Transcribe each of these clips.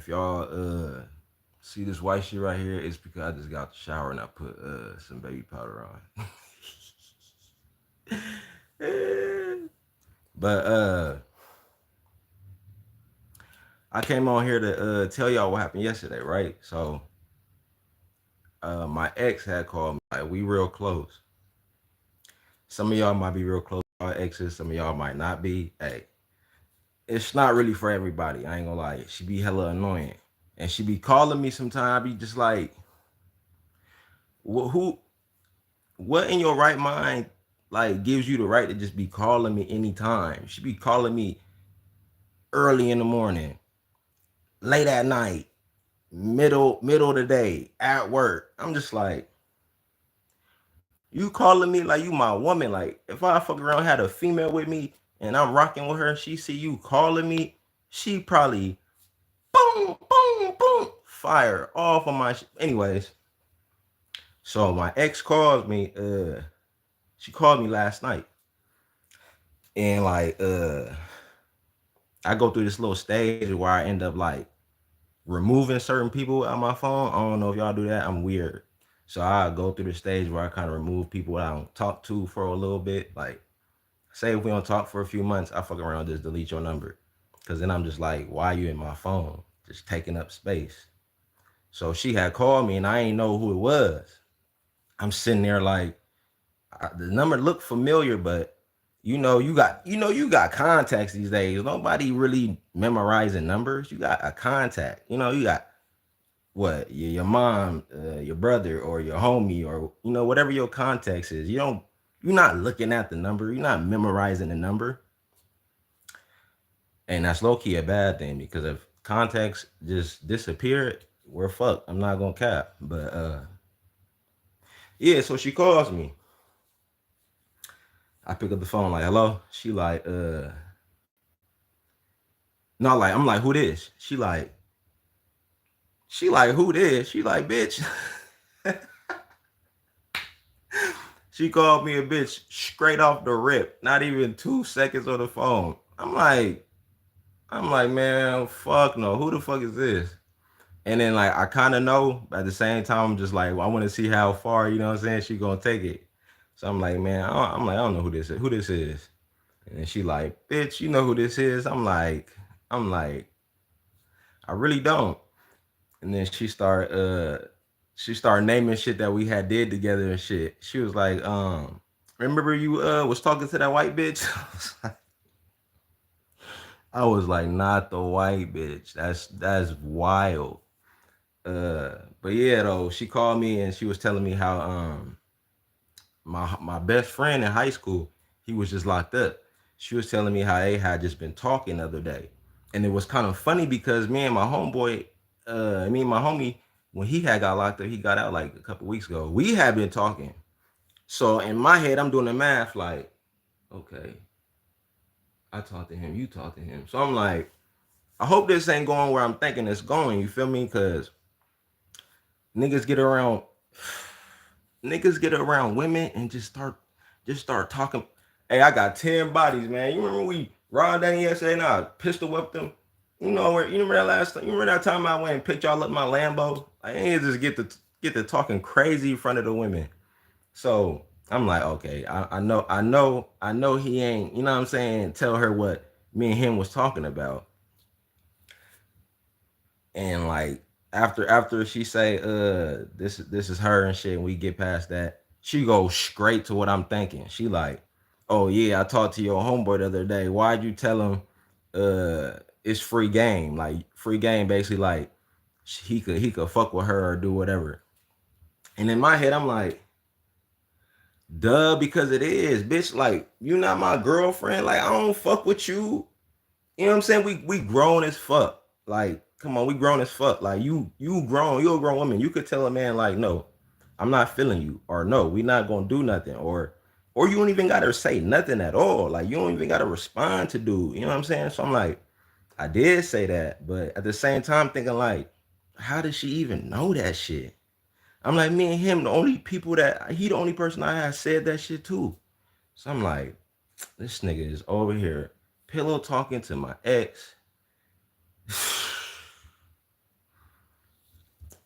If y'all see this white shit right here, it's because I just got the shower and I put some baby powder on. But I came on here to tell y'all what happened yesterday, right? So my ex had called me. Like, we real close. Some of y'all might be real close to our exes. Some of y'all might not be. Hey, it's not really for everybody. I ain't gonna lie. She be hella annoying, and she be calling me sometimes. I be just like, who? What in your right mind like gives you the right to just be calling me anytime? She be calling me early in the morning, late at night, middle of the day, at work. I'm just like, you calling me like you my woman. Like, if I fuck around had a female with me and I'm rocking with her, she see you calling me, she probably boom, boom, boom, fire off of my anyways. So my ex calls me, she called me last night. And like I go through this little stage where I end up like removing certain people out my phone. I don't know if y'all do that. I'm weird. So I go through the stage where I kind of remove people I don't talk to for a little bit. Like, say if we don't talk for a few months, I fuck around, just delete your number. Cause then I'm just like, why you in my phone? Just taking up space. So she had called me and I ain't know who it was. I'm sitting there like, the number looked familiar, but you got contacts these days. Nobody really memorizing numbers. You got a contact. You got what your mom, your brother, or your homie, or whatever your contacts is. You're not looking at the number. You're not memorizing the number, and that's low key a bad thing because if contacts just disappeared, we're fucked. I'm not gonna cap, but yeah. So she calls me. I pick up the phone like, hello. She like, no, like I'm like, who this? She like, who this? She like, bitch. She called me a bitch straight off the rip. Not even 2 seconds on the phone. I'm like, man, fuck no. Who the fuck is this? And then like I kind of know, but at the same time, I'm just like, well, I want to see how far, you know what I'm saying, she gonna take it. So I'm like, man, I'm like, I don't know who this is. Who this is? And then she like, bitch, you know who this is? I'm like, I really don't. And then she started naming shit that we had did together and shit. She was like, remember you was talking to that white bitch? I was like, not the white bitch. That's wild. But yeah though, she called me and she was telling me how my best friend in high school, he was just locked up. She was telling me how they had just been talking the other day. And it was kind of funny because me and my homie, when he had got locked up, he got out like a couple weeks ago. We had been talking. So in my head, I'm doing the math like, okay, I talked to him, you talked to him. So I'm like, I hope this ain't going where I'm thinking it's going. You feel me? Because niggas get around, niggas get around women and just start talking. Hey, I got 10 bodies, man. You remember we robbed Danny yesterday and I pistol whipped them? You remember that last time? You remember that time I went and picked y'all up my Lambo? I ain't just get to talking crazy in front of the women. So I'm like, okay, I know he ain't, you know what I'm saying, tell her what me and him was talking about. And like after she say, this is her and shit, and we get past that, she goes straight to what I'm thinking. She like, oh yeah, I talked to your homeboy the other day. Why'd you tell him it's free game? Like free game basically like he could fuck with her or do whatever. And in my head, I'm like, duh, because it is, bitch. Like, you not my girlfriend. Like, I don't fuck with you. You know what I'm saying? We grown as fuck. Like, come on, we grown as fuck. Like, you grown, you a grown woman. You could tell a man like, no, I'm not feeling you, or no, we not gonna do nothing, or you don't even gotta say nothing at all. Like, you don't even gotta respond to dude. You know what I'm saying? So I'm like, I did say that, but at the same time, thinking like, how does she even know that shit? I'm like, me and him, the only person I had said that shit to. So I'm like, this nigga is over here pillow talking to my ex.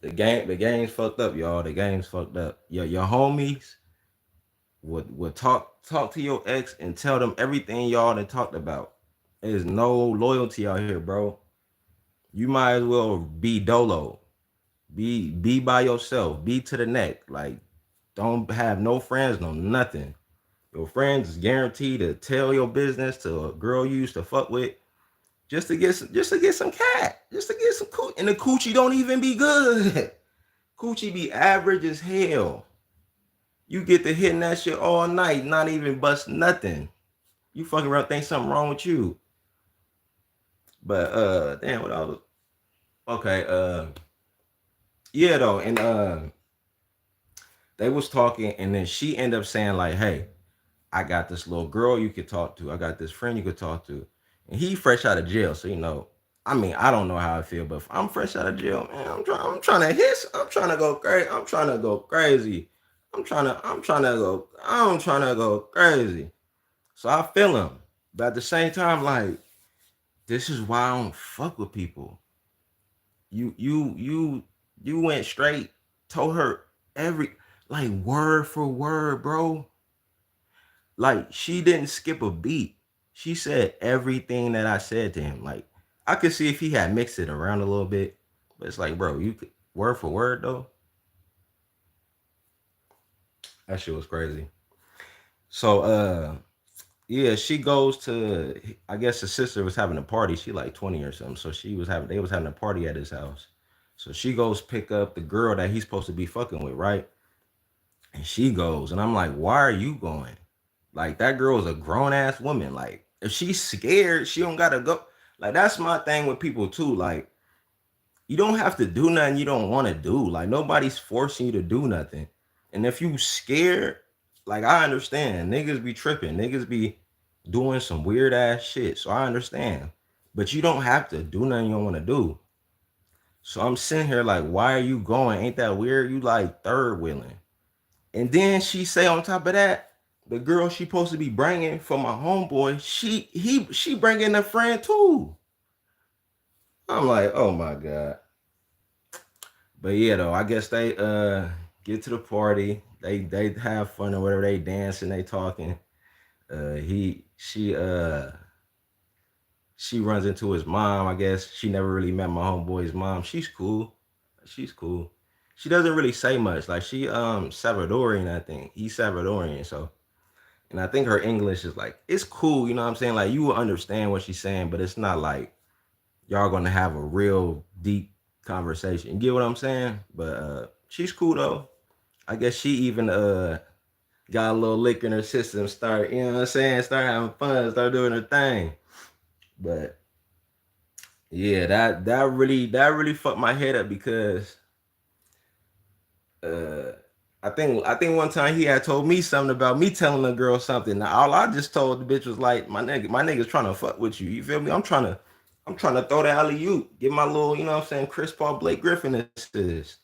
The game's fucked up, y'all. The game's fucked up. Your homies would talk to your ex and tell them everything y'all done talked about. There's no loyalty out here, bro. You might as well be dolo. Be by yourself. Be to the neck. Like, don't have no friends, no nothing. Your friends is guaranteed to tell your business to a girl you used to fuck with just to get some cat, just to get some coochie. And the coochie don't even be good. Coochie be average as hell. You get to hitting that shit all night, not even bust nothing. You fucking around think something wrong with you. But damn, what I was okay, yeah though, and they was talking, and then she ended up saying like, "Hey, I got this little girl you could talk to. I got this friend you could talk to." And he fresh out of jail, so I mean, I don't know how I feel, but if I'm fresh out of jail, man, I'm trying to hiss. I'm trying to go crazy. I'm trying to go crazy. I'm trying to go crazy. So I feel him. But at the same time, like, this is why I don't fuck with people. You went straight, told her every like word for word, bro. Like, she didn't skip a beat. She said everything that I said to him. Like, I could see if he had mixed it around a little bit, but it's like, bro, you could word for word though. That shit was crazy. So yeah, she goes to, I guess the sister was having a party. She like 20 or something. So they was having a party at his house. So she goes pick up the girl that he's supposed to be fucking with, right? And she goes, and I'm like, why are you going? Like, that girl is a grown ass woman. Like, if she's scared, she don't gotta go. Like, that's my thing with people too. Like, you don't have to do nothing you don't want to do. Like, nobody's forcing you to do nothing. And if you scared, like, I understand. Niggas be tripping. Niggas be doing some weird ass shit. So I understand. But you don't have to do nothing you don't want to do. So I'm sitting here like, why are you going? Ain't that weird? You like third wheeling. And then she say on top of that, the girl she supposed to be bringing for my homeboy, she bringing a friend too. I'm like, oh my god. But yeah, though, I guess they get to the party. They have fun or whatever. They dancing, they talking. He she runs into his mom. I guess she never really met my homeboy's mom. She's cool. She's cool. She doesn't really say much. Like, she Salvadorian, I think. He's Salvadorian, so, and I think her English is like, it's cool, you know what I'm saying? Like, you will understand what she's saying, but it's not like y'all gonna have a real deep conversation. You get what I'm saying? But she's cool though. I guess she even got a little lick in her system, start, you know what I'm saying, start having fun, start doing her thing. But yeah, that really fucked my head up because uh I think one time he had told me something about me telling a girl something. Now, all I just told the bitch was like, my nigga's trying to fuck with you. You feel me? I'm trying to throw the alley oop, get my little, you know what I'm saying, Chris Paul Blake Griffin assist.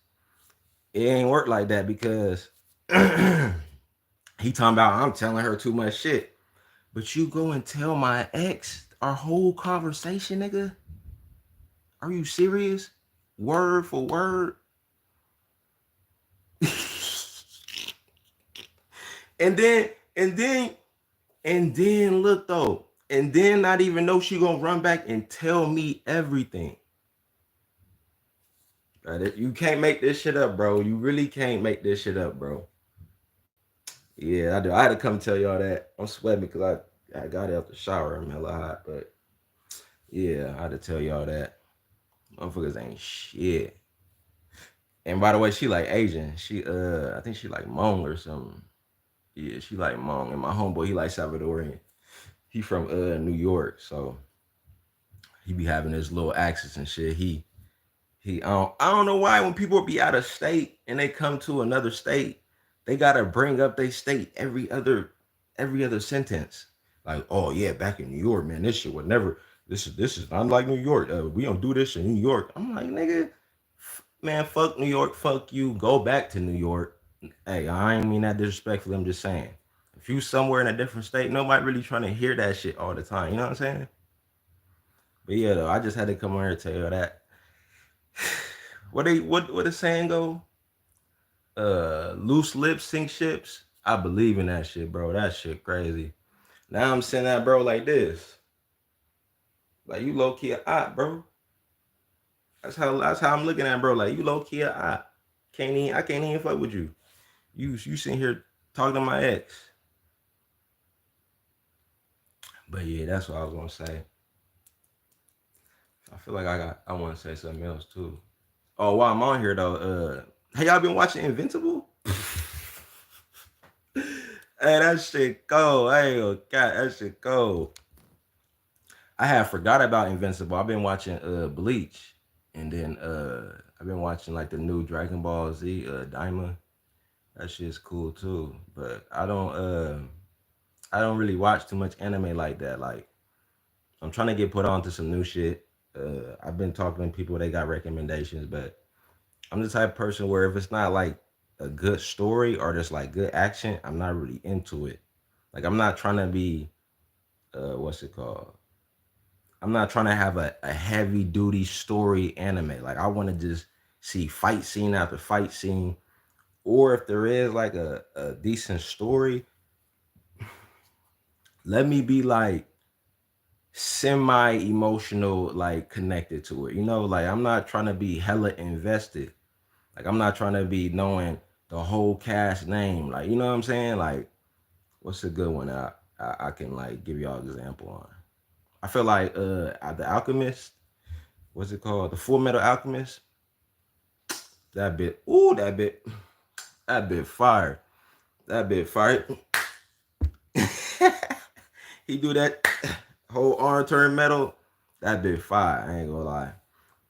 It ain't work like that because he talking about I'm telling her too much shit. But you go and tell my ex our whole conversation, nigga? Are you serious? Word for word. and then and then and then look though. And then not even know she gonna run back and tell me everything. Right? You can't make this shit up, bro. You really can't make this shit up, bro. Yeah, I do. I had to come tell y'all that. I'm sweating because I got out the shower. I'm hella hot, but yeah, I had to tell y'all that. Motherfuckers ain't shit. And by the way, she like Asian. She I think she like Hmong or something. Yeah, she like Hmong. And my homeboy, he like Salvadorian. He from New York, so he be having his little accents and shit. I don't know why when people be out of state and they come to another state, they gotta bring up their state every other sentence. Like, oh yeah, back in New York, man, this shit would never. This is not like New York. We don't do this in New York. I'm like, nigga, man, fuck New York, fuck you. Go back to New York. Hey, I ain't mean that disrespectfully. I'm just saying, if you somewhere in a different state, nobody really trying to hear that shit all the time. You know what I'm saying? But yeah, though, I just had to come on here and tell you that. What the saying go? Loose lips sink ships. I believe in that shit, bro. That shit crazy. Now I'm saying that, bro, like this. Like you low key a op, bro. That's how I'm looking at it, bro. Like you low key a op. I can't even fuck with you. You sitting here talking to my ex. But yeah, that's what I was gonna say. I feel like I want to say something else too. Oh, while I'm on here though, hey y'all been watching Invincible? Hey, that shit cold. Hey, oh, God, that shit cold. I had forgot about Invincible. I've been watching Bleach, and then I've been watching like the new Dragon Ball Z Daima. That shit's cool too. But I don't really watch too much anime like that. Like I'm trying to get put on to some new shit. I've been talking to people, they got recommendations, but I'm the type of person where if it's not like a good story or just like good action, I'm not really into it. Like I'm not trying to be what's it called? I'm not trying to have a heavy duty story anime. Like I want to just see fight scene after fight scene. Or if there is like a decent story, let me be like semi emotional, like connected to it. You know, like I'm not trying to be hella invested. Like I'm not trying to be knowing the whole cast name. Like you know what I'm saying? Like what's a good one I can like give y'all an example on? I feel like the Alchemist. What's it called? The Full Metal Alchemist. That bit. Ooh, that bit. That bit fire. That bit fire. He do that whole arm turn metal. That bit fire. I ain't gonna lie.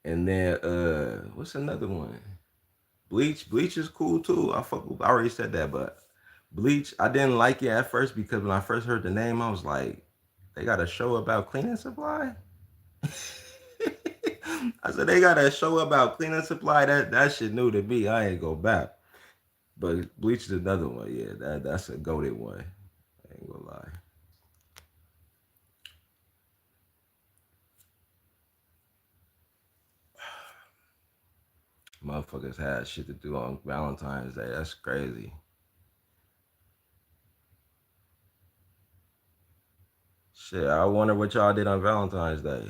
And then what's another one? Bleach. Bleach is cool too. I already said that, but Bleach, I didn't like it at first because when I first heard the name, I was like, they got a show about cleaning supply. I said they got a show about cleaning supply. That shit new to me. I ain't go back. But Bleach is another one. Yeah, that's a goated one. I ain't gonna lie. Motherfuckers had shit to do on Valentine's Day. That's crazy. Shit, I wonder what y'all did on Valentine's Day.